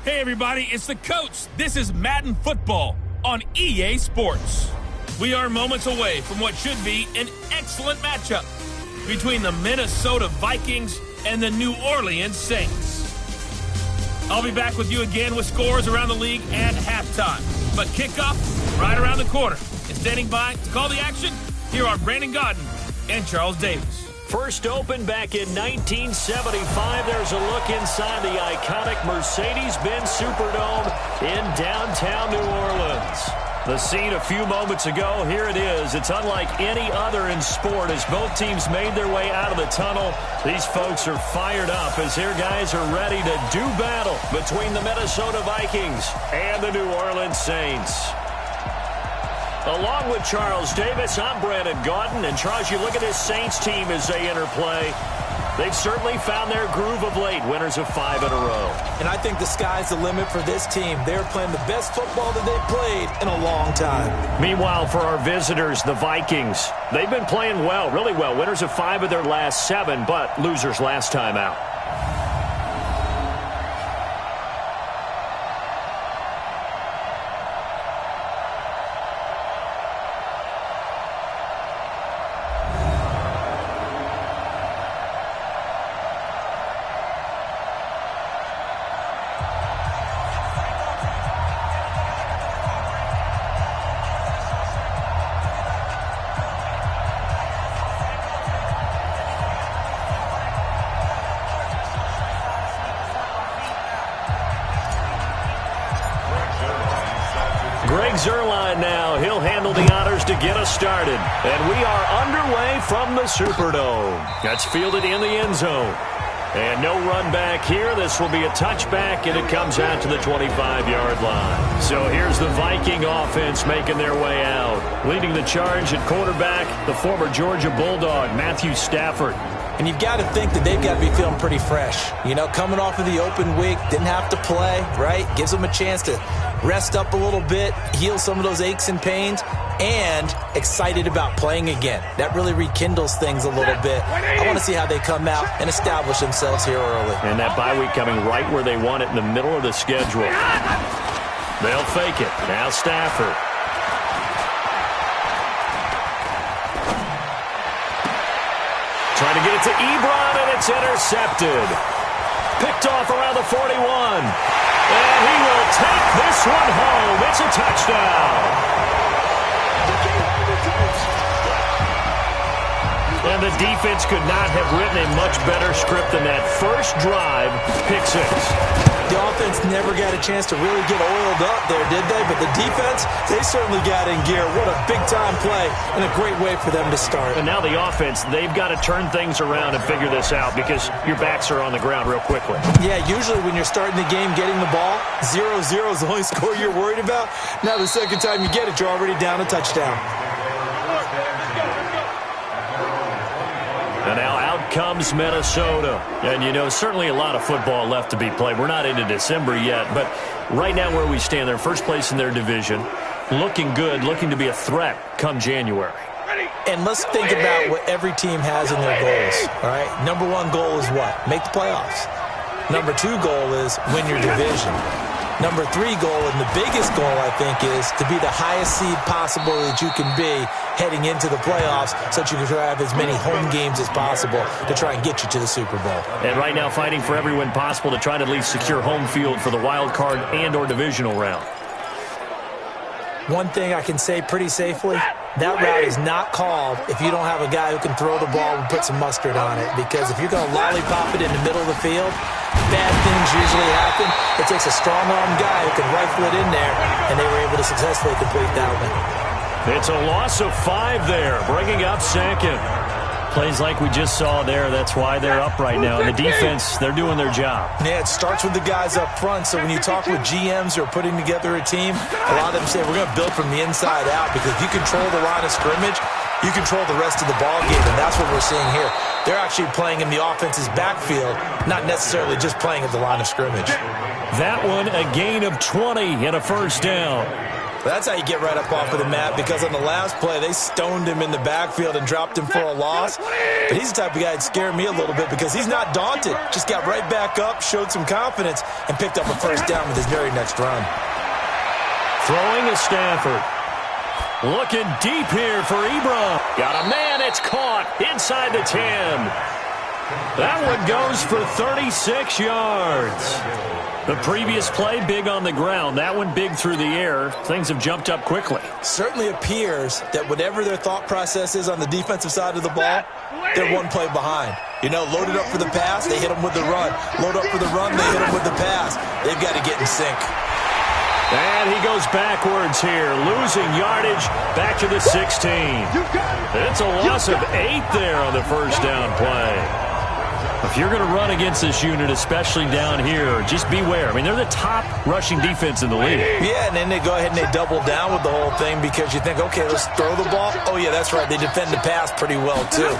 Hey everybody, it's the coach. This is Madden Football on EA Sports. We are moments away from what should be an excellent matchup between the Minnesota Vikings and the New Orleans Saints. I'll be back with you again with scores around the league at halftime. But kickoff right around the corner. And standing by to call the action, here are Brandon Godden and Charles Davis. First opened back in 1975. There's a look inside the iconic Mercedes-Benz Superdome in downtown New Orleans. The scene a few moments ago, here it is. It's unlike any other in sport as both teams made their way out of the tunnel. These folks are fired up as their guys are ready to do battle between the Minnesota Vikings and the New Orleans Saints. Along with Charles Davis, I'm Brandon Gaudin. And Charles, you look at this Saints team as they interplay. They've certainly found their groove of late, winners of 5 in a row. And I think the sky's the limit for this team. They're playing the best football that they've played in a long time. Meanwhile, for our visitors, the Vikings, they've been playing well, really well. Winners of 5 of their last 7, but losers last time out. Zerline now. He'll handle the honors to get us started. And we are underway from the Superdome. That's fielded in the end zone. And no run back here. This will be a touchback, and it comes out to the 25-yard line. So here's the Viking offense making their way out. Leading the charge at quarterback, the former Georgia Bulldog, Matthew Stafford. And you've got to think that they've got to be feeling pretty fresh. You know, coming off of the open week, didn't have to play, right? Gives them a chance to rest up a little bit, heal some of those aches and pains, and excited about playing again. That really rekindles things a little bit. I want to see how they come out and establish themselves here early. And that bye week coming right where they want it, in the middle of the schedule. They'll fake it. Now Stafford. Trying to get it to Ebron, and it's intercepted. Picked off around the 41. And he will take this one home. It's a touchdown. And the defense could not have written a much better script than that. First drive, pick 6. The offense never got a chance to really get oiled up there, did they? But the defense, they certainly got in gear. What a big-time play and a great way for them to start. And now the offense, they've got to turn things around and figure this out because your backs are on the ground real quickly. Yeah, usually when you're starting the game getting the ball, 0-0 is the only score you're worried about. Now the second time you get it, you're already down a touchdown. And now out comes Minnesota. And, you know, certainly a lot of football left to be played. We're not into December yet, but right now where we stand, they're first place in their division. Looking good, looking to be a threat come January. And let's think about what every team has in their goals, all right? Number 1 goal is what? Make the playoffs. Number 2 goal is win your division. Number 3 goal, and the biggest goal, I think, is to be the highest seed possible that you can be heading into the playoffs so that you can have as many home games as possible to try and get you to the Super Bowl. And right now fighting for every win possible to try to at least secure home field for the wild card and or divisional round. One thing I can say pretty safely, that route is not called if you don't have a guy who can throw the ball and put some mustard on it. Because if you're going to lollipop it in the middle of the field, bad things usually happen. It takes a strong-arm guy who can rifle it in there, and they were able to successfully complete that one. It's a loss of 5 there, bringing up second. Plays like we just saw there, that's why they're up right now. And the defense, they're doing their job. Yeah, it starts with the guys up front. So when you talk with GMs who are putting together a team, a lot of them say we're going to build from the inside out because if you control the line of scrimmage, you control the rest of the ball game, and that's what we're seeing here. They're actually playing in the offense's backfield, not necessarily just playing at the line of scrimmage. That one, a gain of 20 and a first down. That's how you get right up off of the mat, because on the last play, they stoned him in the backfield and dropped him for a loss. But he's the type of guy that scared me a little bit because he's not daunted. Just got right back up, showed some confidence, and picked up a first down with his very next run. Throwing is Stafford. Looking deep here for Ebron. Got a man, it's caught inside the 10. That one goes for 36 yards. The previous play, big on the ground. That one big through the air. Things have jumped up quickly. Certainly appears that whatever their thought process is on the defensive side of the ball, they're one play behind. You know, loaded up for the pass, they hit them with the run. Load up for the run, they hit them with the pass. They've got to get in sync. And he goes backwards here, losing yardage back to the 16. It's a loss of 8 there on the first down play. If you're going to run against this unit, especially down here, just beware. I mean, they're the top rushing defense in the league. Yeah, and then they go ahead and they double down with the whole thing because you think, okay, let's throw the ball. Oh, yeah, that's right. They defend the pass pretty well, too.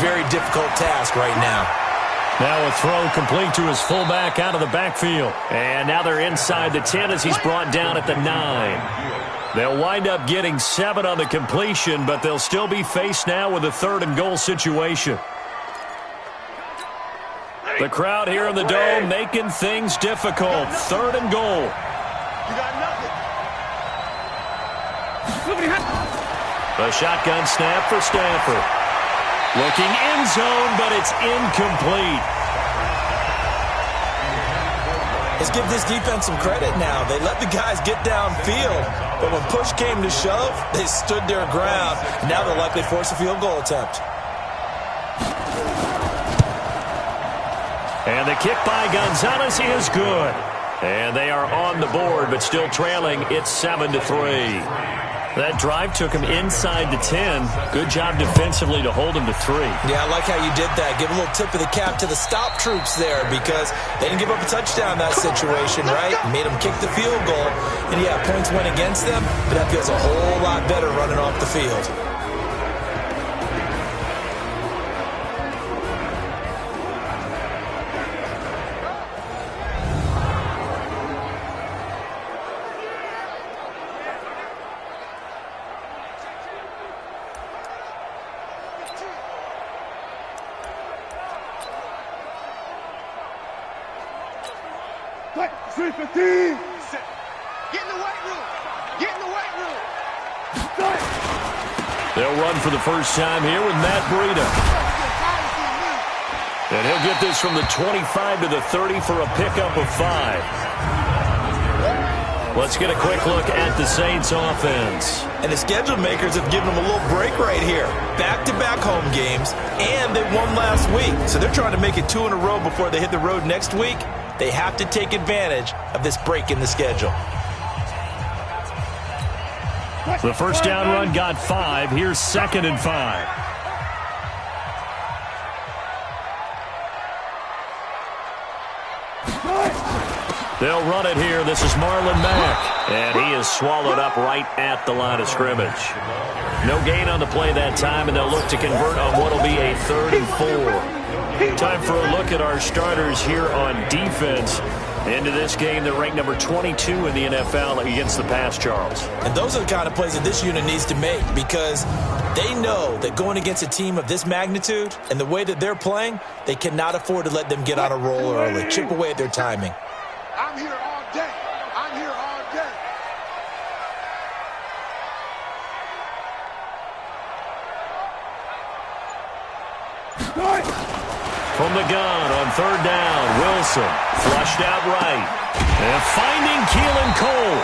Very difficult task right now. Now a throw complete to his fullback out of the backfield. And now they're inside the 10 as he's brought down at the 9. They'll wind up getting 7 on the completion, but they'll still be faced now with a 3rd and goal situation. The crowd here in the Dome making things difficult. 3rd and goal. You got nothing. A shotgun snap for Stafford. Looking end zone, but it's incomplete. Let's give this defense some credit now. They let the guys get downfield, but when push came to shove, they stood their ground. Now they'll likely force a field goal attempt. And the kick by Gonzalez is good. And they are on the board, but still trailing. It's 7-3. That drive took him inside the 10. Good job defensively to hold him to 3. Yeah, I like how you did that. Give a little tip of the cap to the stop troops there because they didn't give up a touchdown in that situation, right? Made them kick the field goal. And, yeah, points went against them, but that feels a whole lot better running off the field. They'll run for the first time here with Matt Breida. And he'll get this from the 25 to the 30 for a pickup of 5. Let's get a quick look at the Saints offense. And the schedule makers have given them a little break right here. Back-to-back home games, and they won last week. So they're trying to make it 2 in a row before they hit the road next week. They have to take advantage of this break in the schedule. The first down run got 5. Here's 2nd and 5. They'll run it here. This is Marlon Mack. And he is swallowed up right at the line of scrimmage. No gain on the play that time, and they'll look to convert on what will be a 3rd and 4. Time for a look at our starters here on defense. Into this game, they're ranked number 22 in the NFL against the pass, Charles. And those are the kind of plays that this unit needs to make because they know that going against a team of this magnitude and the way that they're playing, they cannot afford to let them get on a roll early. Chip away at their timing. I'm here all day. I'm here all day. From the gun on 3rd down, Wilson flushed out right. And finding Keelan Cole.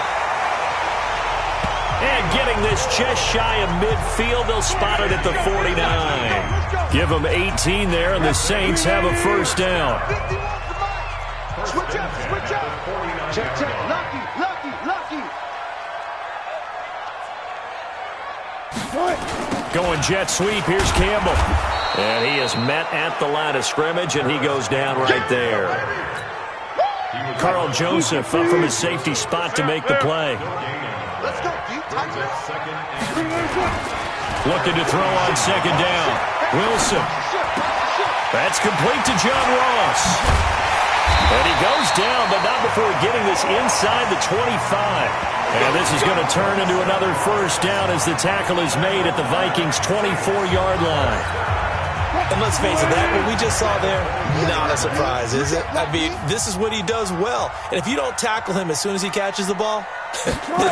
And getting this just shy of midfield, they'll spot it at the 49. Give them 18 there, and the Saints have a first down. Switch up, switch up. Check, check. Lucky, lucky, lucky. Going jet sweep, here's Campbell. And he is met at the line of scrimmage, and he goes down right there. Carl Joseph up from his safety spot to make the play. Let's go deep, Looking to throw on 2nd down. Wilson. That's complete to John Ross. And he goes down, but not before getting this inside the 25. And this is going to turn into another first down as the tackle is made at the Vikings' 24-yard line. And let's face it, that what we just saw there, not a surprise, is it? I mean, this is what he does well. And if you don't tackle him as soon as he catches the ball,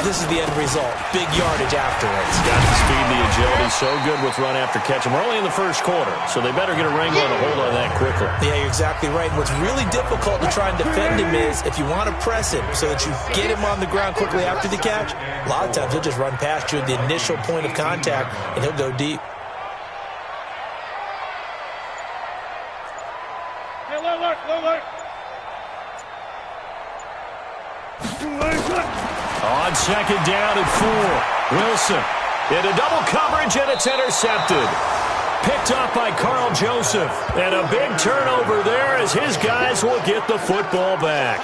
this is the end result. Big yardage afterwards. Got the speed, the agility, so good with run after catch. And we're only in the first quarter, so they better get a wrangle and a hold on that quickly. Yeah, you're exactly right. And what's really difficult to try and defend him is if you want to press him so that you get him on the ground quickly after the catch, a lot of times he'll just run past you at the initial point of contact, and he'll go deep. On second down and 4. Wilson into double coverage, and it's intercepted. Picked off by Carl Joseph. And a big turnover there as his guys will get the football back.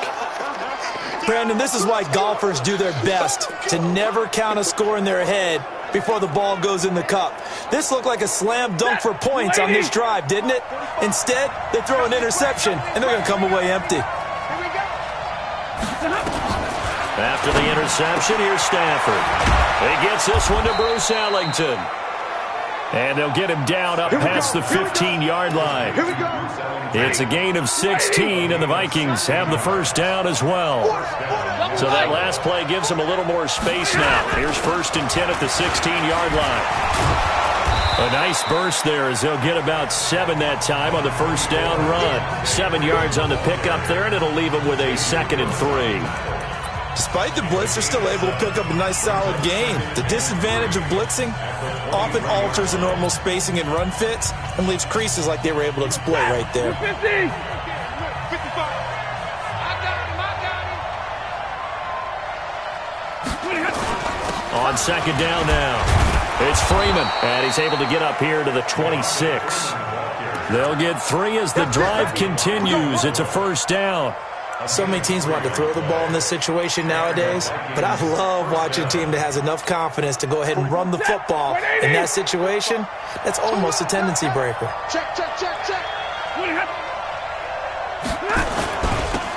Brandon, this is why golfers do their best to never count a score in their head before the ball goes in the cup. This looked like a slam dunk for points on this drive, didn't it? Instead, they throw an interception, and they're going to come away empty. After the interception, here's Stafford. He gets this one to Bruce Ellington. And they'll get him down up past the 15-yard line. It's a gain of 16, and the Vikings have the first down as well. So that last play gives them a little more space now. Here's 1st and 10 at the 16-yard line. A nice burst there as they'll get about 7 that time on the first down run. 7 yards on the pickup there, and it'll leave them with a 2nd and 3. Despite the blitz, they're still able to pick up a nice solid gain. The disadvantage of blitzing often alters the normal spacing and run fits and leaves creases like they were able to exploit right there. On second down now, it's Freeman, and he's able to get up here to the 26. They'll get 3 as the drive continues. It's a first down. So many teams want to throw the ball in this situation nowadays, but I love watching a team that has enough confidence to go ahead and run the football in that situation. That's almost a tendency breaker. Check.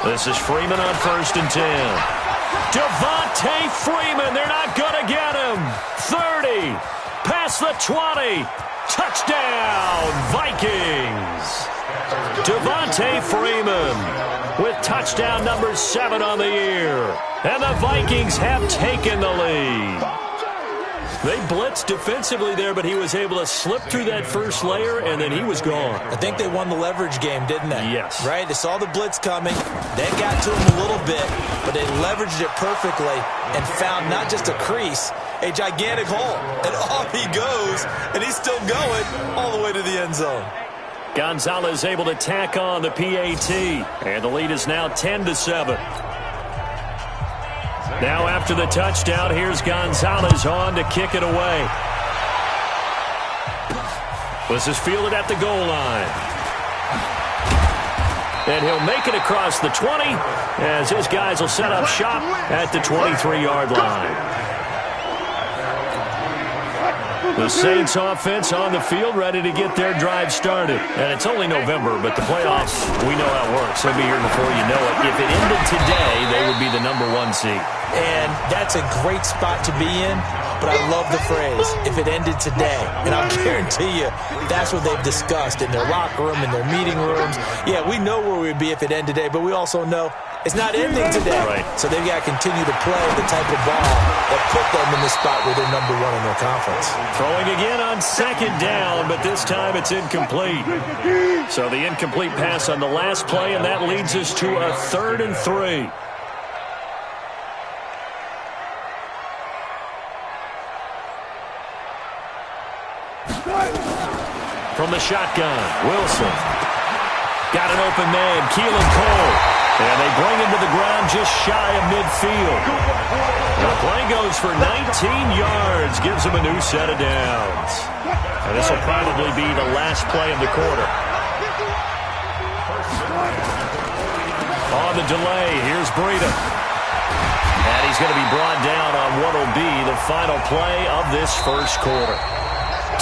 This is Freeman on 1st and 10. Devontae Freeman, they're not going to get him. 30, past the 20. Touchdown, Vikings. Devontae Freeman with touchdown number 7 on the year. And the Vikings have taken the lead. They blitzed defensively there, but he was able to slip through that first layer, and then he was gone. I think they won the leverage game, didn't they? Yes. Right? They saw the blitz coming. They got to him a little bit, but they leveraged it perfectly and found not just a crease, a gigantic hole. And off he goes, and he's still going all the way to the end zone. Gonzalez able to tack on the PAT, and the lead is now 10-7. Now after the touchdown, here's Gonzalez on to kick it away. This is fielded at the goal line. And he'll make it across the 20 as his guys will set up shop at the 23-yard line. The Saints offense on the field ready to get their drive started. And it's only November, but the playoffs, we know how it works. They'll be here before you know it. If it ended today, they would be the number 1 seed. And that's a great spot to be in, but I love the phrase, if it ended today. And I'll guarantee you, that's what they've discussed in their locker room, in their meeting rooms. Yeah, we know where we'd be if it ended today, but we also know it's not ending today. Right. So they've got to continue to play the type of ball that put them in the spot where they're number 1 in their conference. Throwing again on second down, but this time it's incomplete. So the incomplete pass on the last play, and that leads us to a 3rd and 3. From the shotgun, Wilson. Got an open man, Keelan Cole. And they bring him to the ground just shy of midfield. The play goes for 19 yards, gives him a new set of downs. And this will probably be the last play of the quarter. On the delay, here's Breida. And he's going to be brought down on what will be the final play of this first quarter.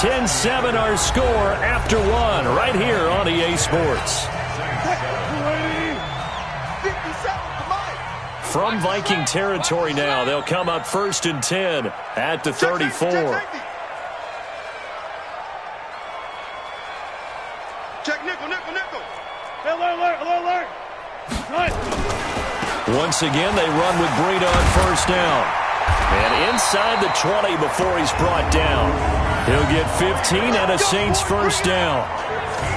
10-7 our score after 1 right here on EA Sports. From Viking territory now, they'll come up 1st and 10 at the 34. Check nickel. Alert. Once again, they run with Breida on 1st down. And inside the 20 before he's brought down. He'll get 15 and a Saints 1st down.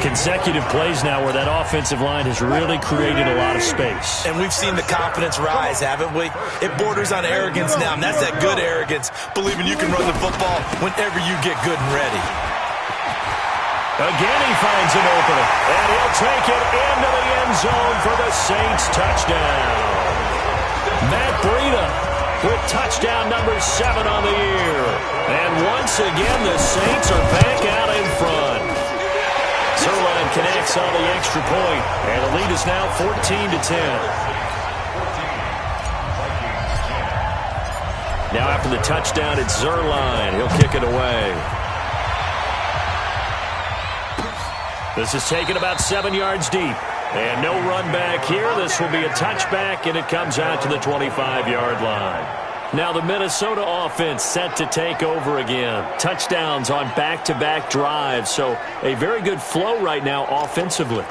Consecutive plays now where that offensive line has really created a lot of space. And we've seen the confidence rise, haven't we? It borders on arrogance now, and that's that good arrogance, believing you can run the football whenever you get good and ready. Again, he finds an opening, and he'll take it into the end zone for the Saints touchdown. Matt Breida with touchdown number 7 on the year. And once again, the Saints are back out in front. Zerline connects on the extra point, and the lead is now 14-10. Now after the touchdown, it's Zerline. He'll kick it away. This is taken about 7 yards deep. And no run back here. This will be a touchback, and it comes out to the 25-yard line. Now the Minnesota offense set to take over again. Touchdowns on back-to-back drives, so a very good flow right now offensively.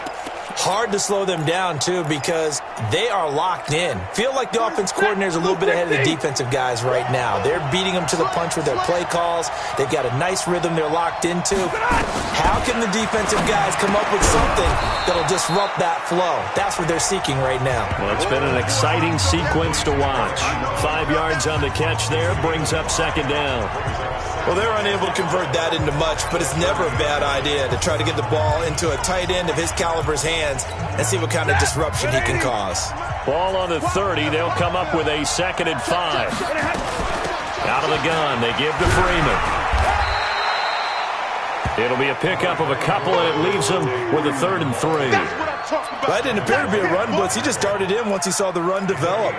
Hard to slow them down, too, because they are locked in. Feel like the offense coordinator is a little bit ahead of the defensive guys right now. They're beating them to the punch with their play calls. They've got a nice rhythm they're locked into. How can the defensive guys come up with something that'll disrupt that flow? That's what they're seeking right now. Well, it's been an exciting sequence to watch. 5 yards on the catch there, brings up 2nd down. Well, they're unable to convert that into much, but it's never a bad idea to try to get the ball into a tight end of his caliber's hands and see what kind of disruption he can cause. Ball on the 30. They'll come up with a 2nd and 5. Out of the gun, they give to Freeman. It'll be a pickup of a couple, and it leaves them with a 3rd and 3. That didn't appear to be a run blitz. He just darted in once he saw the run develop.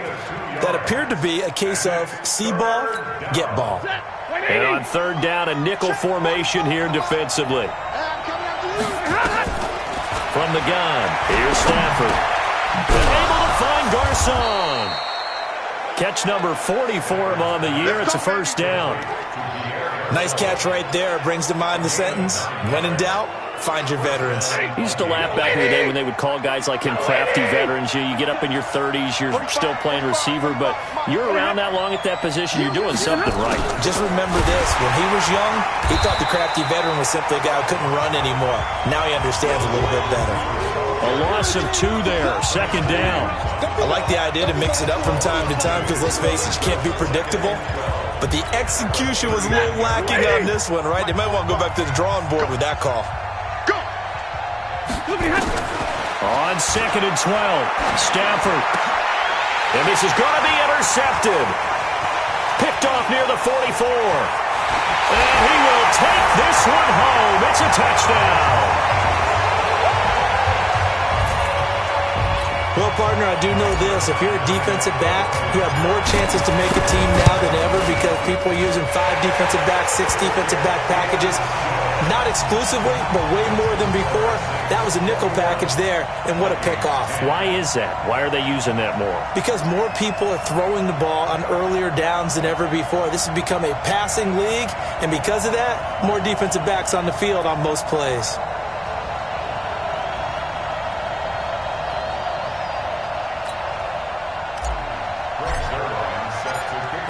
That appeared to be a case of see ball, get ball. And on 3rd down, a nickel formation here defensively. From the gun, here's Stafford. Able to find Garcon. Catch number 40 for him on the year. It's a 1st down. Nice catch right there. Brings to mind the sentence, when in doubt, find your veterans. He used to laugh back in the day when they would call guys like him crafty veterans. You get up in your 30s, you're still playing receiver, but you're around that long at that position, you're doing something right. Just remember this. When he was young, he thought the crafty veteran was simply a guy who couldn't run anymore. Now he understands a little bit better. A loss of 2 there, 2nd down. I like the idea to mix it up from time to time because, let's face it, you can't be predictable. But the execution was a little lacking on this one, right? They might want to go back to the drawing board with that call. On 2nd and 12, Stafford. And this is going to be intercepted. Picked off near the 44. And he will take this one home. It's a touchdown. Well, partner, I do know this. If you're a defensive back, you have more chances to make a team now than ever because people are using 5 defensive backs, 6 defensive back packages. Not exclusively, but way more than before. That was a nickel package there, and what a pickoff. Why is that? Why are they using that more? Because more people are throwing the ball on earlier downs than ever before. This has become a passing league, and because of that, more defensive backs on the field on most plays.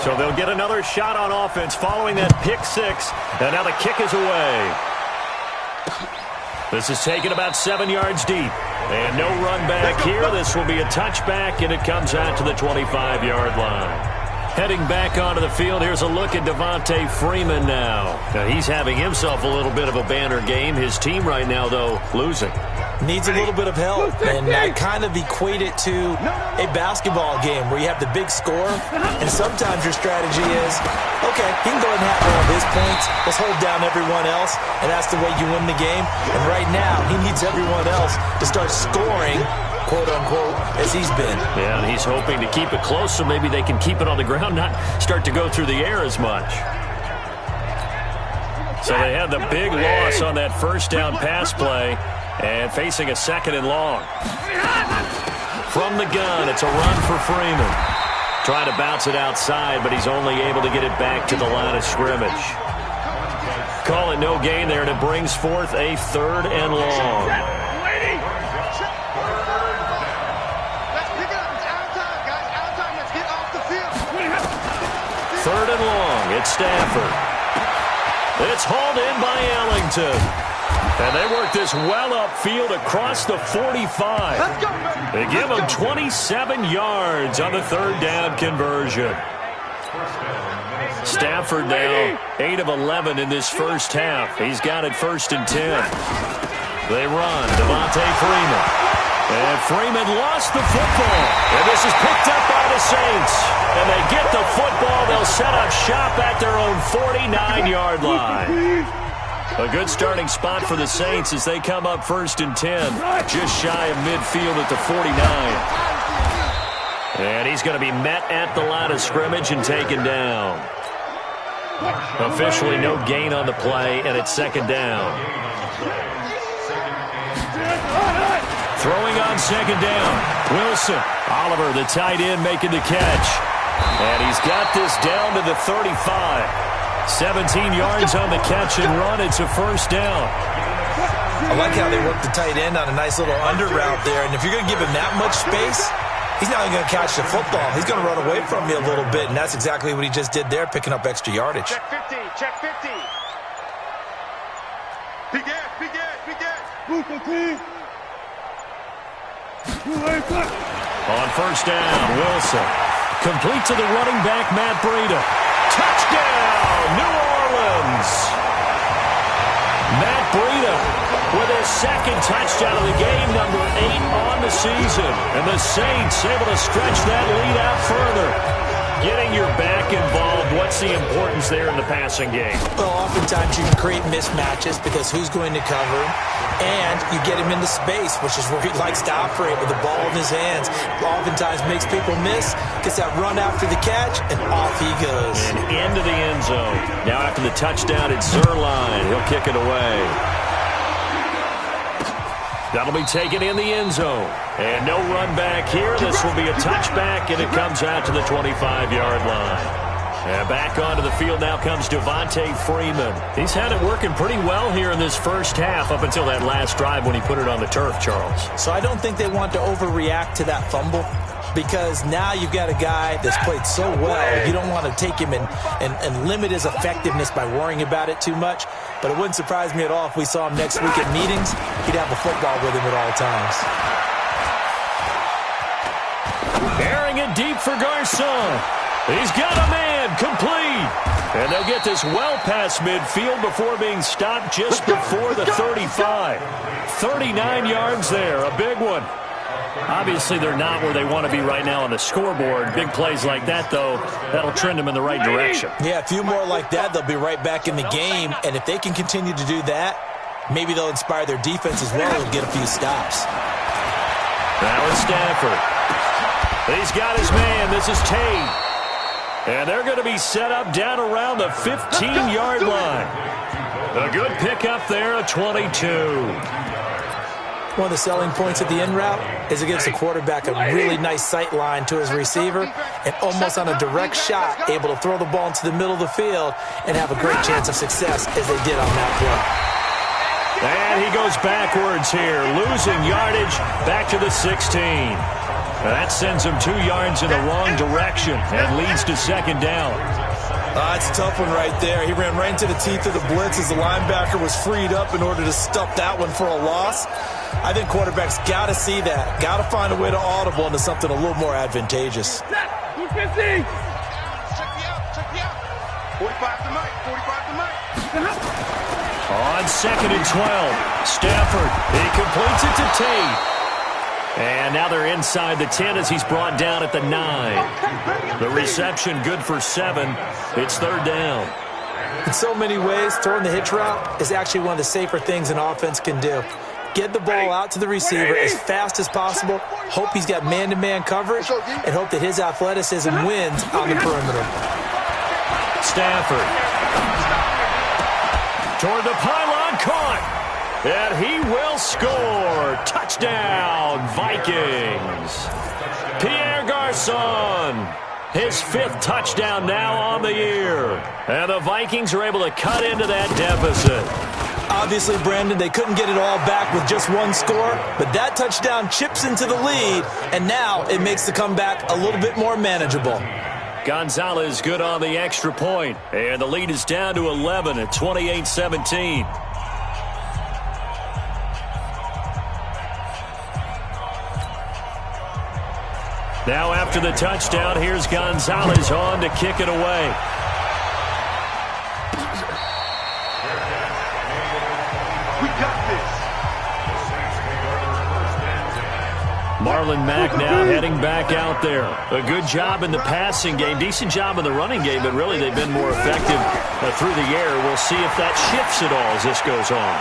So they'll get another shot on offense following that pick 6. And now the kick is away. This is taken about 7 yards deep. And no run back here. This will be a touchback, and it comes out to the 25-yard line. Heading back onto the field, here's a look at Devontae Freeman now. Now he's having himself a little bit of a banner game. His team right now, though, losing. Needs a little bit of help, and I kind of equate it to a basketball game where you have the big score, and sometimes your strategy is, okay, he can go ahead and have all of his points. Let's hold down everyone else, and that's the way you win the game. And right now, he needs everyone else to start scoring, quote-unquote, as he's been. Yeah, and he's hoping to keep it close so maybe they can keep it on the ground, not start to go through the air as much. So they had the big loss on that 1st down pass play. And facing a 2nd and long. From the gun, it's a run for Freeman. Trying to bounce it outside, but he's only able to get it back to the line of scrimmage. Call it no gain there, and it brings forth a 3rd and long. Third and long, it's Stafford. It's hauled in by Ellington. And they work this well upfield across the 45. They give him 27 yards on the 3rd down conversion. Stafford now 8 of 11 in this first half. He's got it 1st and 10. They run, Devontae Freeman. And Freeman lost the football. And this is picked up by the Saints. And they get the football. They'll set up shop at their own 49-yard line. A good starting spot for the Saints as they come up 1st and 10. Just shy of midfield at the 49. And he's going to be met at the line of scrimmage and taken down. Officially no gain on the play, and it's 2nd down. Throwing on 2nd down. Wilson. Oliver, the tight end, making the catch. And he's got this down to the 35. 17 yards on the catch and run. It's a 1st down. I like how they work the tight end on a nice little under route there. And if you're going to give him that much space, he's not even going to catch the football. He's going to run away from you a little bit. And that's exactly what he just did there, picking up extra yardage. Check 50, check 50. Big ass, big ass, big ass. On 1st down, Wilson. Complete to the running back, Matt Breida. Touchdown, New Orleans. Matt Breida with his 2nd touchdown of the game, number 8 on the season. And the Saints able to stretch that lead out further. Getting your back involved, what's the importance there in the passing game? Well, oftentimes you can create mismatches because who's going to cover him, and you get him into space, which is where he likes to operate with the ball in his hands. Oftentimes makes people miss, gets that run after the catch, and off he goes. And into the end zone. Now after the touchdown, it's Zerline. He'll kick it away. That'll be taken in the end zone. And no run back here. This will be a touchback, and it comes out to the 25-yard line. And back onto the field now comes Devontae Freeman. He's had it working pretty well here in this first half up until that last drive when he put it on the turf, Charles. So I don't think they want to overreact to that fumble, because now you've got a guy that's played so well. You don't want to take him and limit his effectiveness by worrying about it too much. But it wouldn't surprise me at all if we saw him next week at meetings. He'd have a football with him at all times. Airing it deep for Garcon. He's got a man, complete. And they'll get this well past midfield before being stopped just before the 35. 39 yards there, a big one. Obviously, they're not where they want to be right now on the scoreboard. Big plays like that, though, that'll trend them in the right direction. Yeah, a few more like that, they'll be right back in the game. And if they can continue to do that, maybe they'll inspire their defense as well and get a few stops. Now it's Stafford. He's got his man. This is Tate. And they're going to be set up down around the 15-yard line. A good pickup there, a 22. One of the selling points of the in route is it gives the quarterback a really nice sight line to his receiver, and almost on a direct shot, able to throw the ball into the middle of the field and have a great chance of success as they did on that play. And he goes backwards here, losing yardage back to the 16. That sends him 2 yards in the wrong direction and leads to 2nd down. It's a tough one right there. He ran right into the teeth of the blitz as the linebacker was freed up in order to stuff that one for a loss. I think quarterbacks got to see that. Got to find a way to audible into something a little more advantageous. 45 to Mike, 45 to Mike. On 2nd and 12, Stafford, he completes it to Tate. And now they're inside the 10 as he's brought down at the 9. The reception good for 7. It's 3rd down. In so many ways, throwing the hitch route is actually one of the safer things an offense can do. Get the ball out to the receiver as fast as possible, hope he's got man-to-man coverage, and hope that his athleticism wins on the perimeter. Stafford. Toward the pylon, caught. And he will score. Touchdown, Vikings. Pierre Garçon, his 5th touchdown now on the year. And the Vikings are able to cut into that deficit. Obviously, Brandon, they couldn't get it all back with just one score, but that touchdown chips into the lead, and now it makes the comeback a little bit more manageable. Gonzalez good on the extra point, and the lead is down to 11 at 28-17. Now after the touchdown, here's Gonzalez on to kick it away. We got this. Marlon Mack now heading back out there. A good job in the passing game, decent job in the running game, but really they've been more effective through the air. We'll see if that shifts at all as this goes on.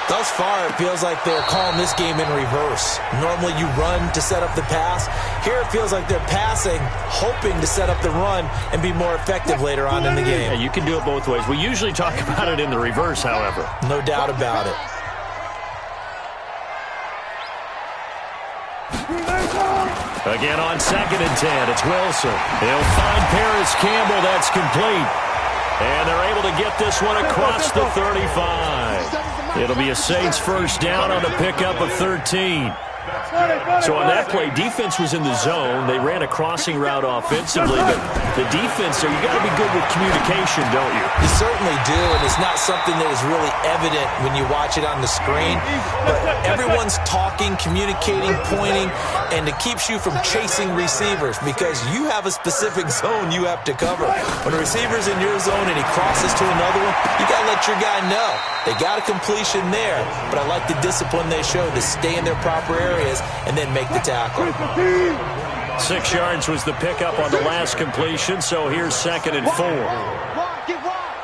Thus far, it feels like they're calling this game in reverse. Normally you run to set up the pass. Here it feels like they're passing, hoping to set up the run and be more effective later on in the game. Yeah, you can do it both ways. We usually talk about it in the reverse, however. No doubt about it. Again on 2nd and 10, it's Wilson. He'll find Paris Campbell. That's complete. And they're able to get this one across the 35. It'll be a Saints first down on a pickup of 13. So on that play, defense was in the zone. They ran a crossing route offensively, but the defense there, you got to be good with communication, don't you? You certainly do, and it's not something that is really evident when you watch it on the screen. But everyone's talking, communicating, pointing, and it keeps you from chasing receivers because you have a specific zone you have to cover. When a receiver's in your zone and he crosses to another one, you got to let your guy know. They got a completion there, but I like the discipline they showed to stay in their proper areas and then make the tackle. 6 yards was the pickup on the last completion, so here's 2nd and 4. Get wide.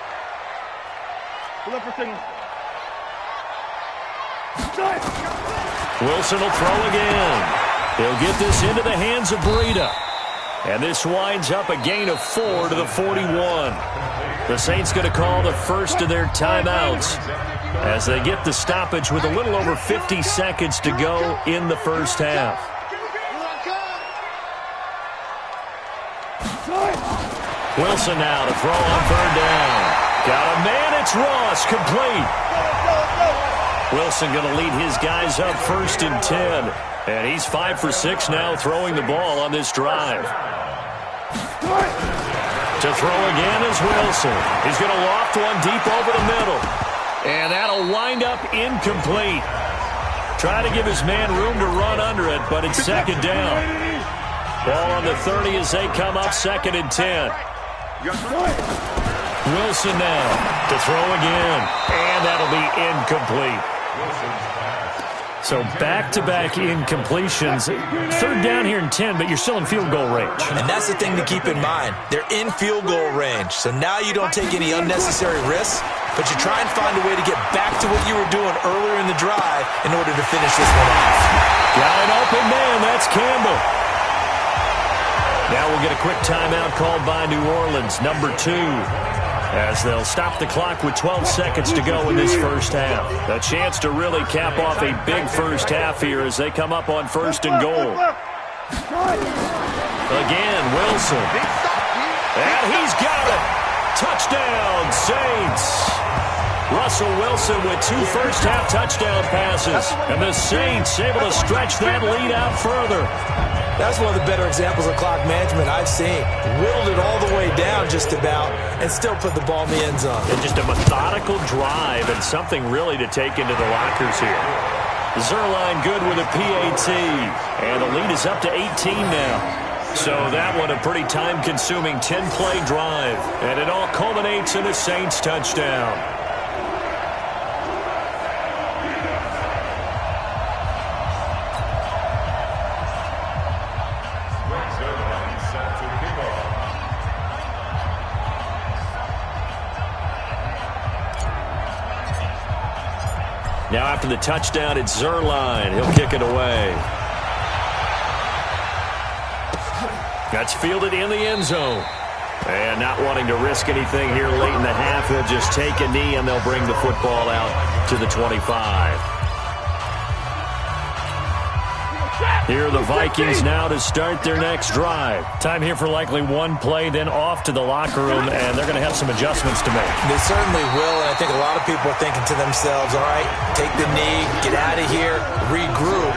Wilson will throw again. He'll get this into the hands of Breida. And this winds up a gain of 4 to the 41. The Saints going to call the first of their timeouts as they get the stoppage with a little over 50 seconds to go in the first half. Wilson now to throw on 3rd down. Got a man, it's Ross, complete. Wilson going to lead his guys up 1st and 10. And he's 5 for 6 now throwing the ball on this drive. To throw again is Wilson. He's going to loft one deep over the middle. And that'll wind up incomplete. Try to give his man room to run under it, but it's 2nd down. Ball on the 30 as they come up 2nd and 10. Wilson now to throw again. And that'll be incomplete. So back-to-back incompletions. 3rd down here and 10, but you're still in field goal range. And that's the thing to keep in mind. They're in field goal range. So now you don't take any unnecessary risks, but you try and find a way to get back to what you were doing earlier in the drive in order to finish this one off. Got an open man. That's Campbell. Now we'll get a quick timeout called by New Orleans, number 2. As they'll stop the clock with 12 seconds to go in this first half. A chance to really cap off a big first half here as they come up on 1st and goal. Again, Wilson. And he's got it. Touchdown, Saints. Russell Wilson with 2 first-half touchdown passes. And the Saints able to stretch that lead out further. That's one of the better examples of clock management I've seen. Whittled it all the way down just about and still put the ball in the end zone. And just a methodical drive and something really to take into the lockers here. Zerline good with a PAT. And the lead is up to 18 now. So that one a pretty time-consuming 10-play drive. And it all culminates in a Saints touchdown. Now after the touchdown, it's Zerline. He'll kick it away. That's fielded in the end zone. And not wanting to risk anything here late in the half, he'll just take a knee and they'll bring the football out to the 25. Here are the Vikings now to start their next drive. Time here for likely one play, then off to the locker room, and they're going to have some adjustments to make. They certainly will, and I think a lot of people are thinking to themselves, all right, take the knee, get out of here, regroup.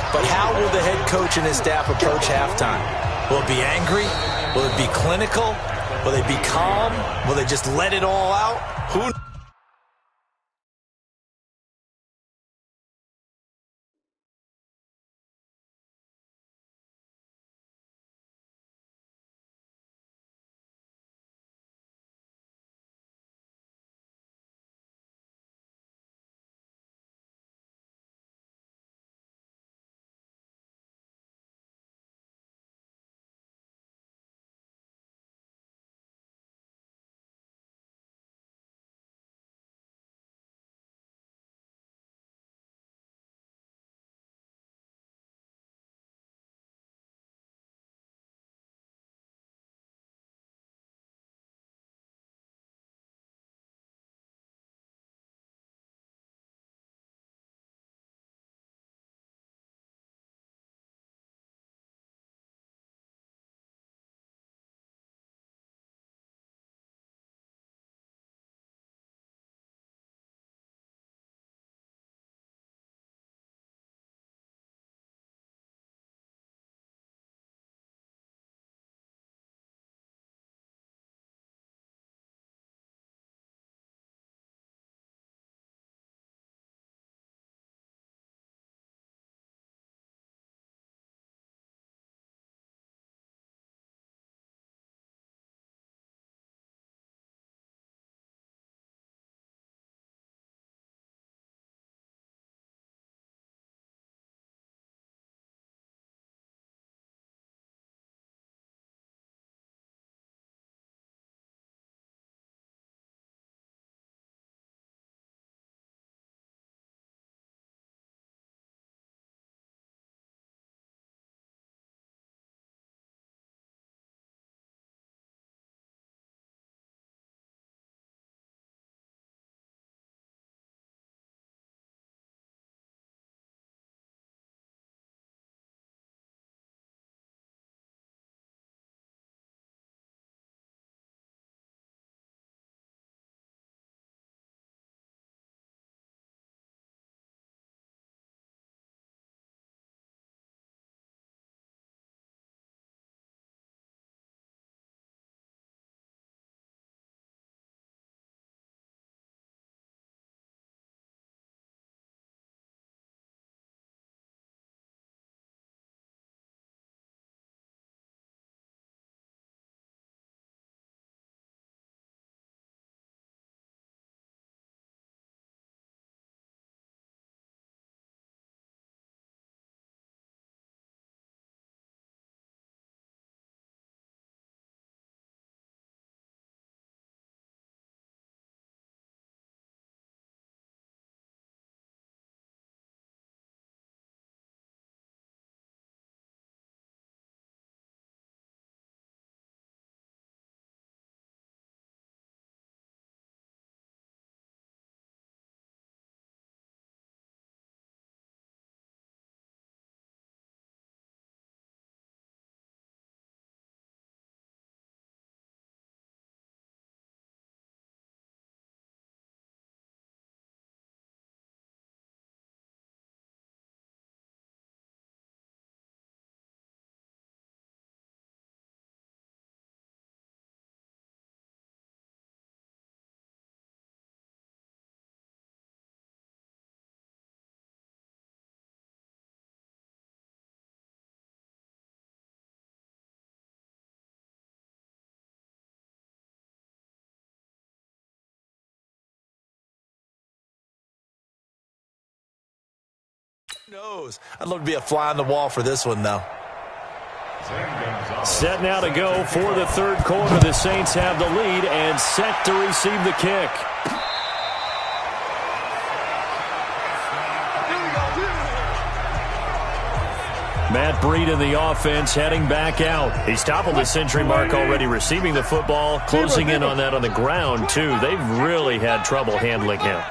But how will the head coach and his staff approach halftime? Will it be angry? Will it be clinical? Will they be calm? Will they just let it all out? Who knows? I'd love to be a fly on the wall for this one, though. Set now to go for the third quarter. The Saints have the lead and set to receive the kick. Matt Breed in the offense heading back out. He's toppled the century mark already receiving the football, closing in on that on the ground, too. They've really had trouble handling him.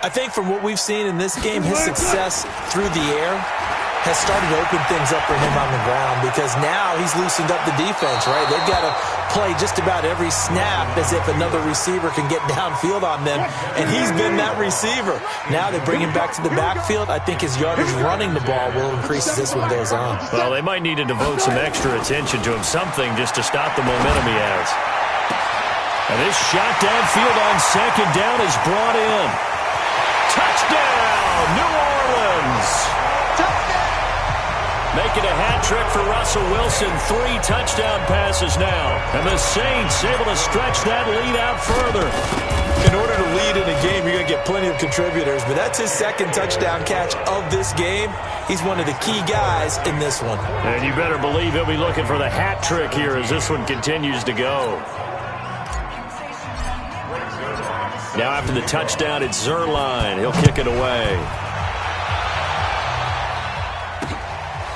I think from what we've seen in this game, his success through the air has started to open things up for him on the ground because now he's loosened up the defense, right? They've got to play just about every snap as if another receiver can get downfield on them, and he's been that receiver. Now they bring him back to the backfield. I think his yardage running the ball will increase as this one goes on. Well, they might need to devote some extra attention to him, something just to stop the momentum he has. And this shot downfield on second down is brought in. Touchdown, New Orleans! Making a hat trick for Russell Wilson. 3 touchdown passes now. And the Saints able to stretch that lead out further. In order to lead in a game, you're going to get plenty of contributors, but that's his second touchdown catch of this game. He's one of the key guys in this one. And you better believe he'll be looking for the hat trick here as this one continues to go. Now after the touchdown, it's Zerline. He'll kick it away.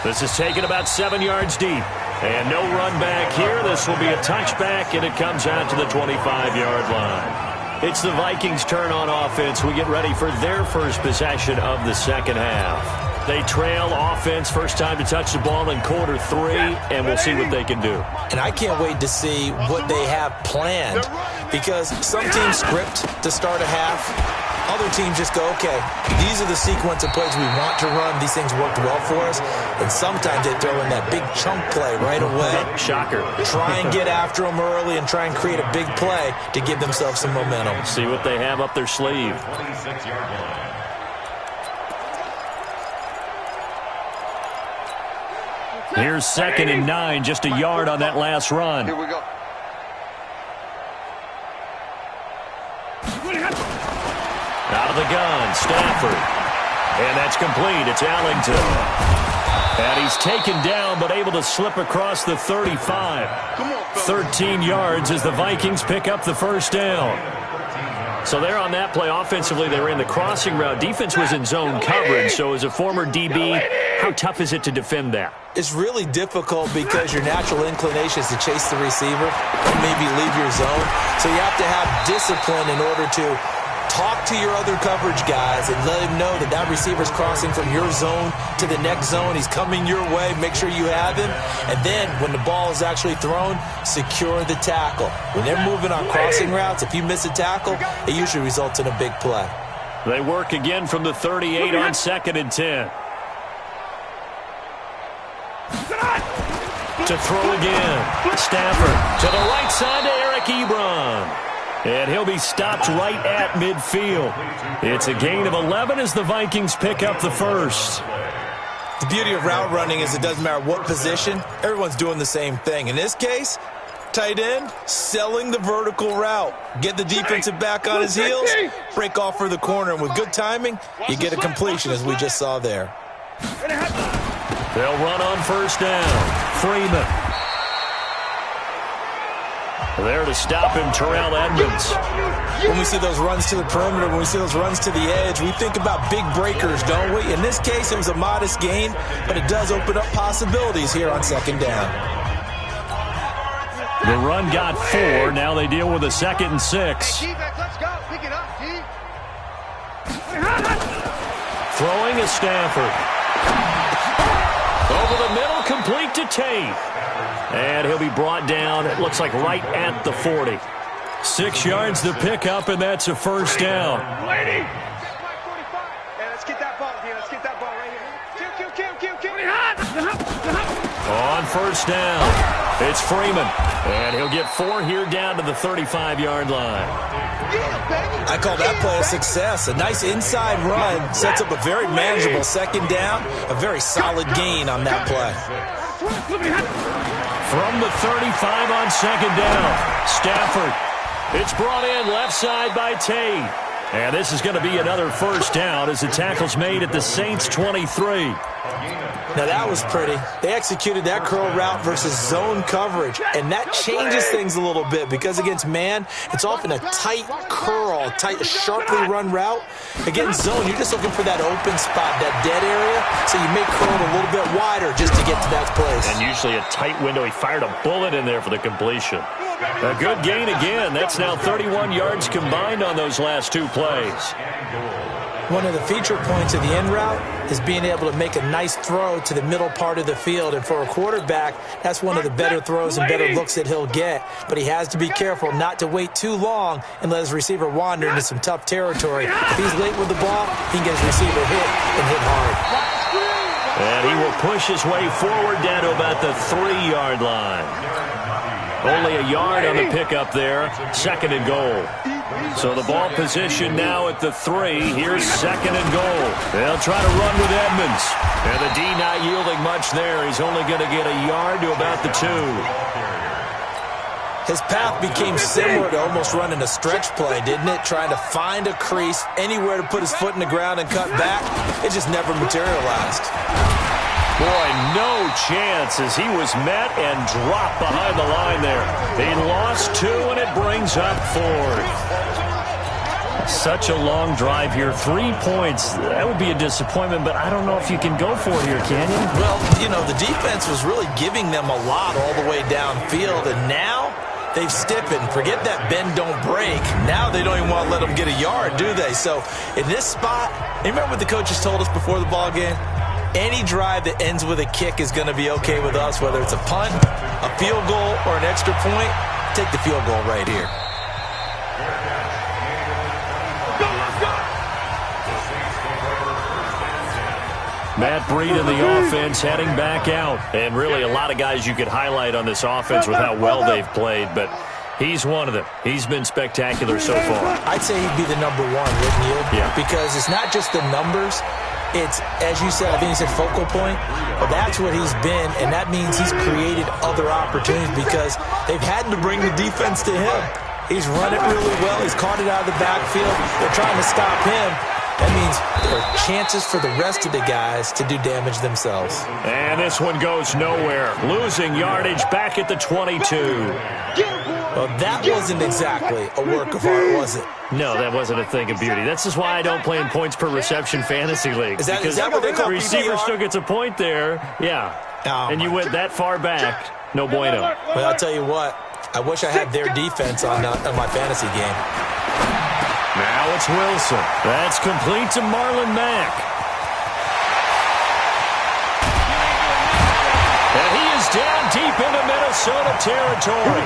This is taken about 7 yards deep. And no run back here. This will be a touchback, and it comes out to the 25-yard line. It's the Vikings' turn on offense. We get ready for their first possession of the second half. They trail offense, first time to touch the ball in quarter 3, and we'll see what they can do. And I can't wait to see what they have planned because some teams script to start a half. Other teams just go, okay, these are the sequence of plays we want to run. These things worked well for us. And sometimes they throw in that big chunk play right away. Shocker. Try and get after them early and try and create a big play to give themselves some momentum. See what they have up their sleeve. Here's 2nd and 9, just a yard on that last run. Here we go. Out of the gun, Stafford. And that's complete. It's Allington. And he's taken down but able to slip across the 35. 13 yards as the Vikings pick up the first down. So they're on that play. Offensively, they ran the crossing route. Defense was in zone coverage. So as a former DB, how tough is it to defend that? It's really difficult because your natural inclination is to chase the receiver and maybe leave your zone. So you have to have discipline in order to talk to your other coverage guys and let him know that that receiver's crossing from your zone to the next zone. He's coming your way. Make sure you have him. And then when the ball is actually thrown, secure the tackle. When they're moving on crossing routes, if you miss a tackle, it usually results in a big play. They work again from the 38 on 2nd and 10. To throw again. Stafford to the right side to Eric Ebron. And he'll be stopped right at midfield. It's a gain of 11 as the Vikings pick up the first. The beauty of route running is it doesn't matter what position. Everyone's doing the same thing. In this case, tight end, selling the vertical route. Get the defensive back on his heels, break off for the corner. And with good timing, you get a completion as we just saw there. They'll run on first down. Freeman. There to stop him, Terrell Edmonds. When we see those runs to the perimeter, when we see those runs to the edge, we think about big breakers, don't we? In this case, it was a modest gain, but it does open up possibilities here on 2nd down. The run got 4. Now they deal with a 2nd and 6. Let's go. Pick it up, D. Throwing is Stafford. Over the middle, complete to Tate. And he'll be brought down, it looks like right at the 40. 6 yards to pick up, and that's a first down. Hey, let's get that ball here. Let's get that ball right here. Kill. On first down, it's Freeman. And he'll get 4 here down to the 35-yard line. I call that play a success. A nice inside run sets up a very manageable 2nd down. A very solid gain on that play. From the 35 on 2nd down, Stafford. It's brought in left side by Tate. And this is going to be another first down as the tackle's made at the Saints' 23. Now that was pretty. They executed that curl route versus zone coverage, and that changes things a little bit because against man, it's often a tight curl, tight, sharply run route. Against zone, you're just looking for that open spot, that dead area, so you may curl it a little bit wider just to get to that place. And usually a tight window. He fired a bullet in there for the completion. A good gain again. That's now 31 yards combined on those last 2 plays. One of the feature points of the in route is being able to make a nice throw to the middle part of the field. And for a quarterback, that's one of the better throws and better looks that he'll get. But he has to be careful not to wait too long and let his receiver wander into some tough territory. If he's late with the ball, he can get his receiver hit and hit hard. And he will push his way forward down to about the 3-yard line. Only a yard on the pickup there. 2nd and goal. So the ball position now at the 3. Here's 2nd and goal. They'll try to run with Edmonds. And the D not yielding much there. He's only going to get a yard to about the 2. His path became similar to almost running a stretch play, didn't it? Trying to find a crease, anywhere to put his foot in the ground and cut back. It just never materialized. Boy, no chance as he was met and dropped behind the line there. He lost 2, and it brings up 4th. Such a long drive here. 3 points. That would be a disappointment, but I don't know if you can go for it here, can you? Well, you know, the defense was really giving them a lot all the way downfield, and now they've stiffened. Forget that bend, don't break. Now they don't even want to let them get a yard, do they? So in this spot, you remember what the coaches told us before the ball game? Any drive that ends with a kick is going to be okay with us, whether it's a punt, a field goal, or an extra point. Take the field goal right here. Matt Breed in the offense heading back out. And really a lot of guys you could highlight on this offense with how well they've played, but he's one of them. He's been spectacular so far. I'd say he'd be the number 1, wouldn't you? Yeah. Because it's not just the numbers. It's, as you said, I think you said focal point, but that's what he's been, and that means he's created other opportunities because they've had to bring the defense to him. He's run it really well. He's caught it out of the backfield. They're trying to stop him. That means there are chances for the rest of the guys to do damage themselves. And this one goes nowhere. Losing yardage back at the 22. Well, that wasn't exactly a work of art, was it? No, that wasn't a thing of beauty. This is why I don't play in points per reception fantasy leagues. Is that what they call the receiver PPR? still gets a point there. Yeah. Oh, and you went that far back. No bueno. Well, I'll tell you what. I wish I had their defense on my fantasy game. Now it's Wilson. That's complete to Marlon Mack. And he is down deep into Minnesota territory.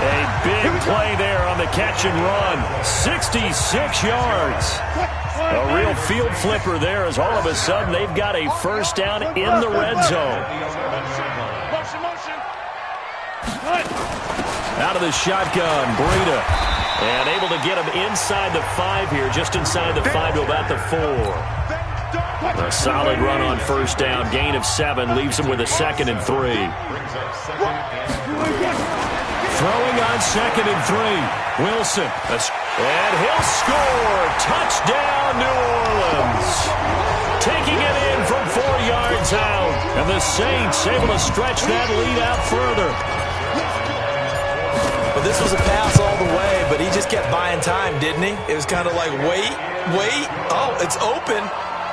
A big play there on the catch and run. 66 yards. A real field flipper there as all of a sudden they've got a first down in the red zone. Out of the shotgun, Breida. And able to get him inside the 5 here, just inside the 5 to about the 4. A solid run on first down, gain of 7, leaves him with a 2nd and 3. Throwing on 2nd and 3, Wilson. And he'll score. Touchdown, New Orleans. Taking it in from 4 yards out. And the Saints able to stretch that lead out further. Well, this was a pass all the way, but he just kept buying time, didn't he? It was kind of like, wait. Oh, it's open.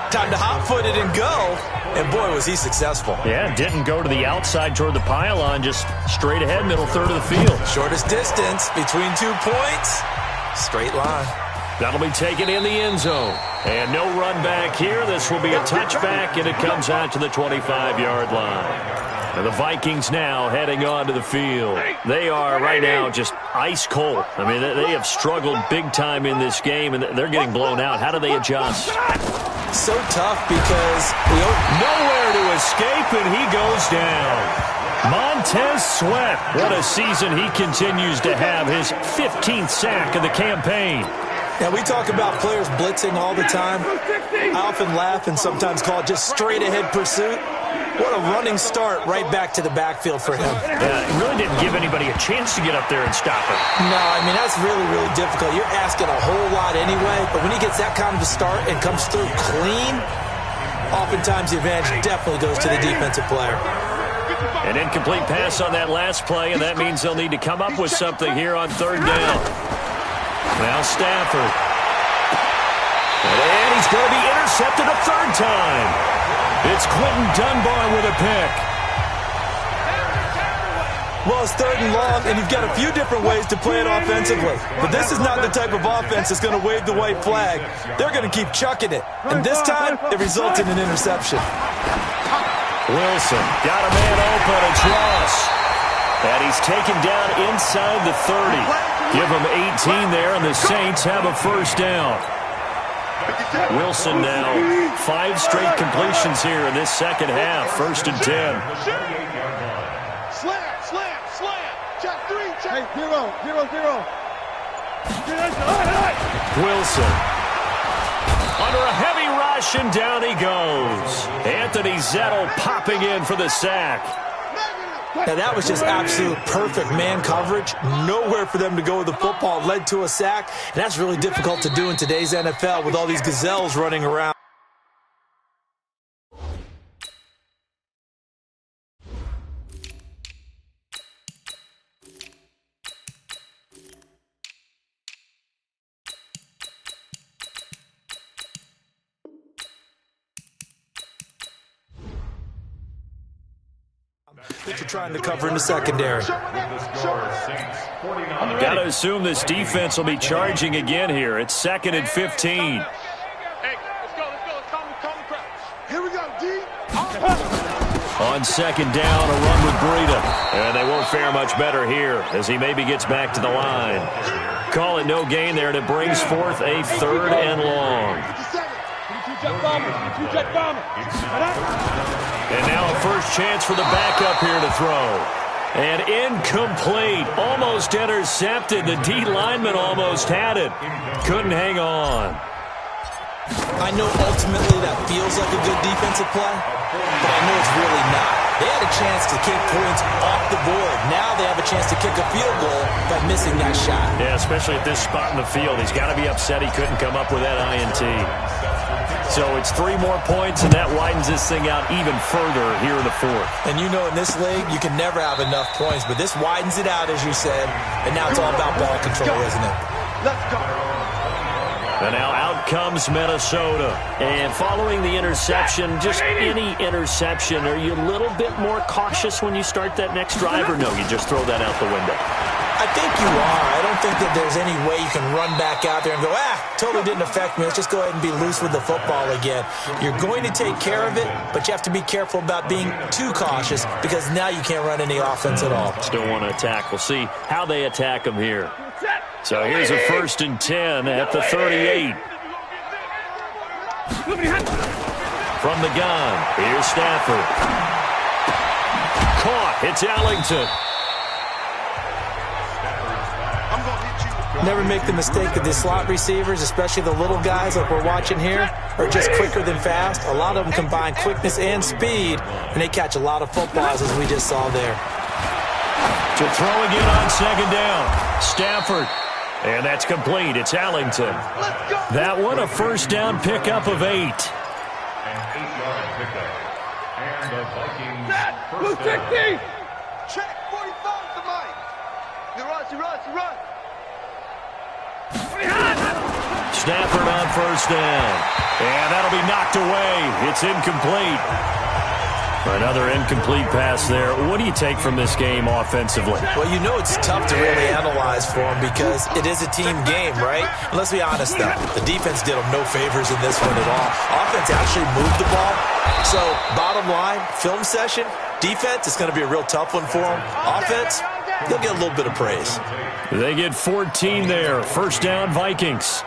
Time to hot-foot it and go. And, boy, was he successful. Yeah, didn't go to the outside toward the pylon, just straight ahead, middle third of the field. Shortest distance between 2 points. Straight line. That'll be taken in the end zone. And no run back here. This will be a touchback, and it comes out to the 25-yard line. And the Vikings now heading onto the field. They are right now just ice cold. I mean, they have struggled big time in this game, and they're getting blown out. How do they adjust? So tough because nowhere to escape, and he goes down. Montez Sweat. What a season he continues to have. His 15th sack of the campaign. Now, we talk about players blitzing all the time. I often laugh and sometimes call it just straight-ahead pursuit. What a running start right back to the backfield for him. Yeah, it really didn't give anybody a chance to get up there and stop him. No, I mean, that's really, really difficult. You're asking a whole lot anyway, but when he gets that kind of a start and comes through clean, oftentimes the advantage definitely goes to the defensive player. An incomplete pass on that last play, and that means they'll need to come up with something here on 3rd down. Now Stafford. And he's going to be intercepted a 3rd time. It's Quentin Dunbar with a pick. Well, it's 3rd and long, and you've got a few different ways to play it offensively. But this is not the type of offense that's going to wave the white flag. They're going to keep chucking it. And this time, it results in an interception. Wilson got a man open. It's Ross. And he's taken down inside the 30. Give him 18 there, and the Saints have a first down. Wilson now 5 straight completions here in this second half. 1st and 10. Hey, 0-0-0. Wilson under a heavy rush, and down he goes. Anthony Zettel popping in for the sack. Now, that was just absolute perfect man coverage. Nowhere for them to go with the football. Led to a sack, and that's really difficult to do in today's NFL with all these gazelles running around. That you're trying to cover in the secondary. Got to assume this defense will be charging again here. It's 2nd and 15. Hey, let's go. Calm the crowd. Here we go, D. On 2nd down, a run with Breida. And they won't fare much better here as he maybe gets back to the line. Call it no gain there, and it brings forth a 3rd and long. And now a first chance for the backup here to throw. And incomplete. Almost intercepted. The D lineman almost had it. Couldn't hang on. I know ultimately that feels like a good defensive play, but I know it's really not. They had a chance to kick points off the board. Now they have a chance to kick a field goal by missing that shot. Yeah, especially at this spot in the field. He's got to be upset he couldn't come up with that INT. So it's 3 more points, and that widens this thing out even further here in the 4th. And you know in this league, you can never have enough points, but this widens it out, as you said, and now it's all about ball control, isn't it? Let's go. And now out comes Minnesota. And following the interception, just any interception, are you a little bit more cautious when you start that next drive, or no, you just throw that out the window? I think you are. I don't think that there's any way you can run back out there and go, totally didn't affect me. Let's just go ahead and be loose with the football again. You're going to take care of it, but you have to be careful about being too cautious because now you can't run any offense at all. Still want to attack. We'll see how they attack them here. So here's a 1st and 10 at the 38. From the gun, here's Stafford. Caught. It's Ellington. Never make the mistake that the slot receivers, especially the little guys like we're watching here, are just quicker than fast. A lot of them combine quickness and speed, and they catch a lot of footballs, as we just saw there. To throw again on 2nd down. Stafford. And that's complete. It's Ellington. That one, a first down pickup of 8. Set. Blue 60. Check. 45 to Mike. You run. Stafford on first down. And that'll be knocked away. It's incomplete. Another incomplete pass there. What do you take from this game offensively? Well, you know it's tough to really analyze for them because it is a team game, right? And let's be honest, though. The defense did them no favors in this one at all. Offense actually moved the ball. So, bottom line, film session, defense, it's going to be a real tough one for them. Offense, they'll get a little bit of praise. They get 14 there. First down, Vikings.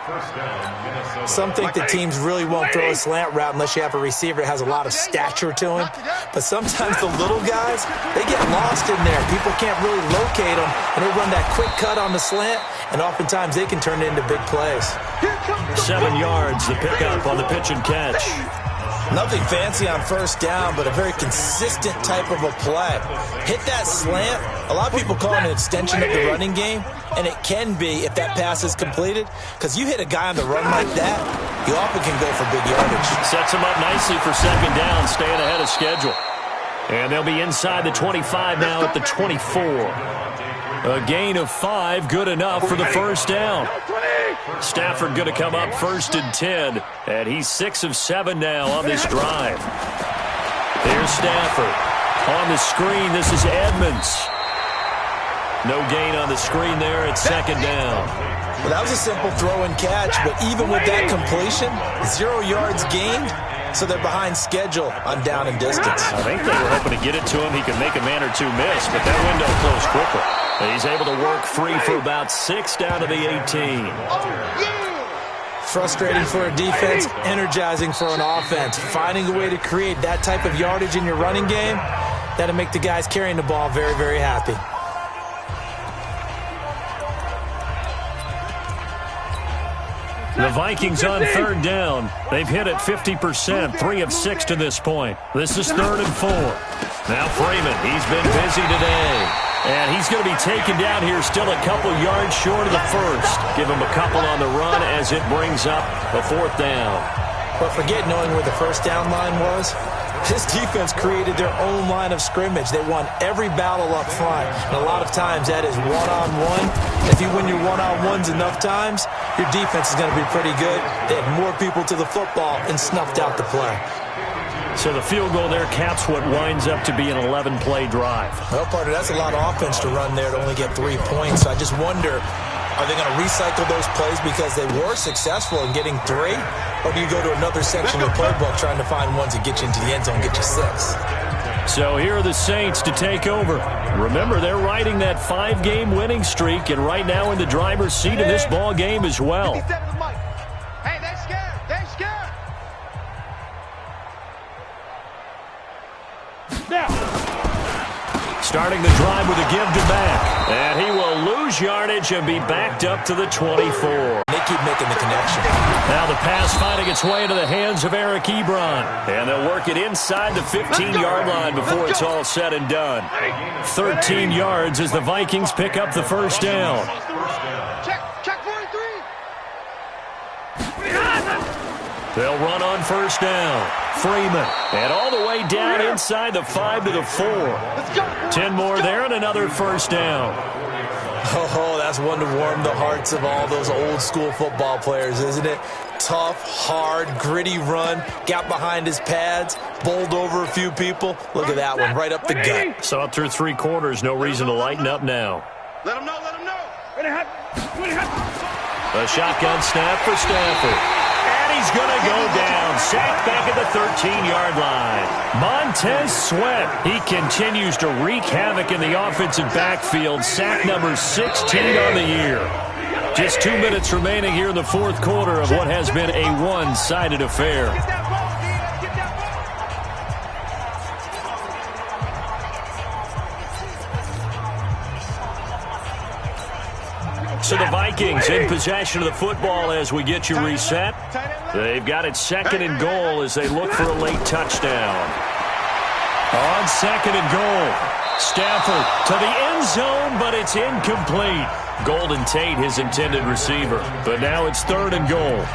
Some think that teams really won't throw a slant route unless you have a receiver that has a lot of stature to him. But sometimes the little guys, they get lost in there. People can't really locate them, and they run that quick cut on the slant, and oftentimes they can turn it into big plays. 7 yards, the pickup on the pitch and catch. Nothing fancy on first down, but a very consistent type of a play. Hit that slant. A lot of people call it an extension of the running game, and it can be if that pass is completed, because you hit a guy on the run like that, you often can go for big yardage. Sets him up nicely for second down, staying ahead of schedule. And they'll be inside the 25 now at the 24. A gain of 5, good enough for the first down. Stafford going to come up 1st and 10, and he's 6 of 7 now on this drive. There's Stafford. On the screen, this is Edmonds. No gain on the screen there. It's second down. Well, that was a simple throw and catch, but even with that completion, 0 yards gained, so they're behind schedule on down and distance. I think they were hoping to get it to him. He could make a man or two miss, but that window closed quickly. He's able to work free for about 6 down to the 18. Frustrating for a defense, energizing for an offense. Finding a way to create that type of yardage in your running game, that'll make the guys carrying the ball very, very happy. The Vikings on third down. They've hit it 50%, 3 of 6 to this point. This is 3rd and 4. Now Freeman, he's been busy today. And he's going to be taken down here still a couple yards short of the first. Give him a couple on the run as it brings up a 4th down. But forget knowing where the first down line was. This defense created their own line of scrimmage. They won every battle up front. And a lot of times that is one-on-one. If you win your one-on-ones enough times, your defense is going to be pretty good. They had more people to the football and snuffed out the play. So the field goal there caps what winds up to be an 11-play drive. Well, partner, that's a lot of offense to run there to only get 3 points. So I just wonder, are they going to recycle those plays because they were successful in getting 3? Or do you go to another section of the playbook trying to find ones that get you into the end zone, get you 6? So here are the Saints to take over. Remember, they're riding that 5-game winning streak, and right now in the driver's seat in this ball game as well. Hey, they're scared. They're scared. Starting the drive with a give to back. And he will lose yardage and be backed up to the 24. They keep making the connection. Now the pass finding its way into the hands of Eric Ebron. And they'll work it inside the 15-yard line before it's all said and done. 13 yards as the Vikings pick up the first down. Check 43. They'll run on first down. Freeman. And all the way down inside the 5 to the 4. 10 more there and another first down. Oh, that's one to warm the hearts of all those old school football players, isn't it? Tough, hard, gritty run. Got behind his pads. Bowled over a few people. Look at that one, right up the gut. Saw it through 3 quarters. No reason to lighten up now. Let him know. Let him know. A shotgun snap for Stafford. And he's going to go down. Sacked back at the 13-yard line. Montez Sweat. He continues to wreak havoc in the offensive backfield. Sack number 16 on the year. Just 2 minutes remaining here in the 4th quarter of what has been a one-sided affair. So the Vikings in possession of the football as we get you reset. They've got it 2nd and goal as they look for a late touchdown. On 2nd and goal, Stafford to the end zone, but it's incomplete. Golden Tate, his intended receiver. But now it's 3rd and goal.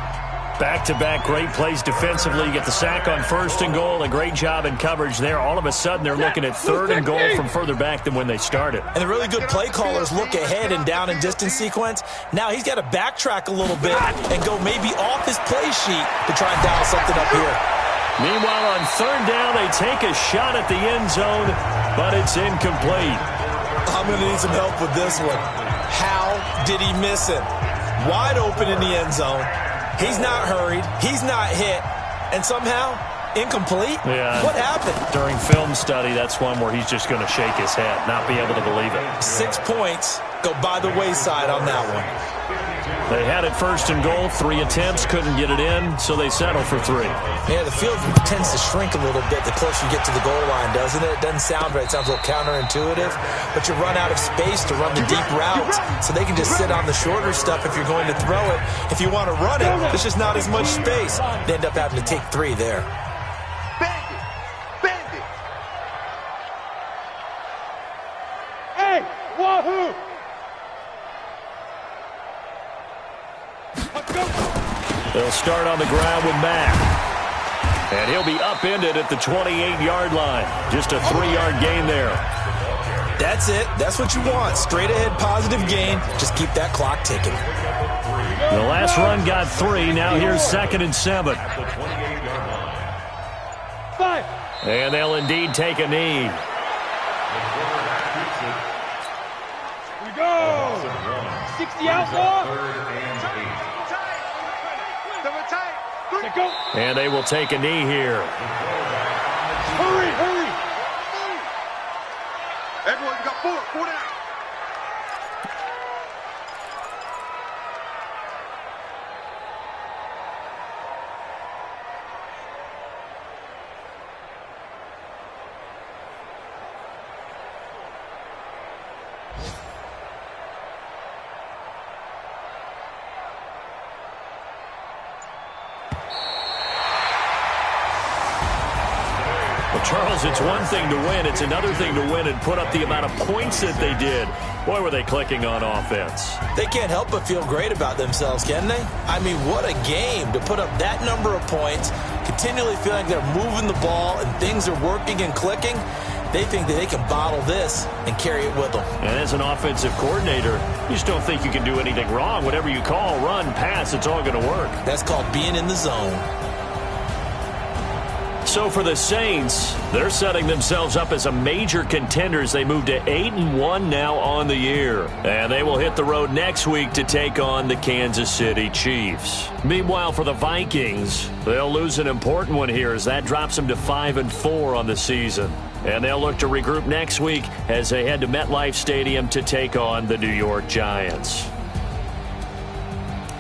Back-to-back great plays defensively. You get the sack on 1st and goal. A great job in coverage there. All of a sudden, they're looking at 3rd and goal from further back than when they started. And the really good play callers look ahead and down and distance sequence. Now he's got to backtrack a little bit and go maybe off his play sheet to try and dial something up here. Meanwhile, on 3rd down, they take a shot at the end zone, but it's incomplete. I'm going to need some help with this one. How did he miss it? Wide open in the end zone. He's not hurried. He's not hit. And somehow, incomplete? Yeah. What happened? During film study, that's one where he's just going to shake his head, not be able to believe it. 6 points go by the wayside on that one. They had it 1st and goal, 3 attempts, couldn't get it in, so they settle for 3. Yeah, the field tends to shrink a little bit the closer you get to the goal line, doesn't it? It doesn't sound right. It sounds a little counterintuitive. But you run out of space to run the deep routes, so they can just sit on the shorter stuff if you're going to throw it. If you want to run it, there's just not as much space. They end up having to take 3 there. Bend it. Hey, wahoo! They'll start on the ground with Mack. And he'll be upended at the 28-yard line. Just a 3-yard gain there. That's it. That's what you want. Straight ahead positive gain. Just keep that clock ticking. The last run got 3. Now here's 2nd and 7. 5. And they'll indeed take a knee. We go. 60 outlaw. Tight. Go. And they will take a knee here. Hurry, hurry. Everyone, you got 4 down. Charles, it's one thing to win. It's another thing to win and put up the amount of points that they did. Boy, were they clicking on offense. They can't help but feel great about themselves, can they? I mean, what a game to put up that number of points, continually feeling like they're moving the ball and things are working and clicking. They think that they can bottle this and carry it with them. And as an offensive coordinator, you just don't think you can do anything wrong. Whatever you call, run, pass, it's all going to work. That's called being in the zone. So for the Saints, they're setting themselves up as a major contender as they move to 8-1 now on the year. And they will hit the road next week to take on the Kansas City Chiefs. Meanwhile, for the Vikings, they'll lose an important one here as that drops them to 5-4 on the season. And they'll look to regroup next week as they head to MetLife Stadium to take on the New York Giants.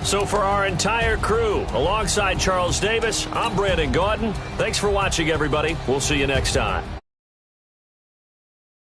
So for our entire crew, alongside Charles Davis, I'm Brandon Gaudin. Thanks for watching, everybody. We'll see you next time.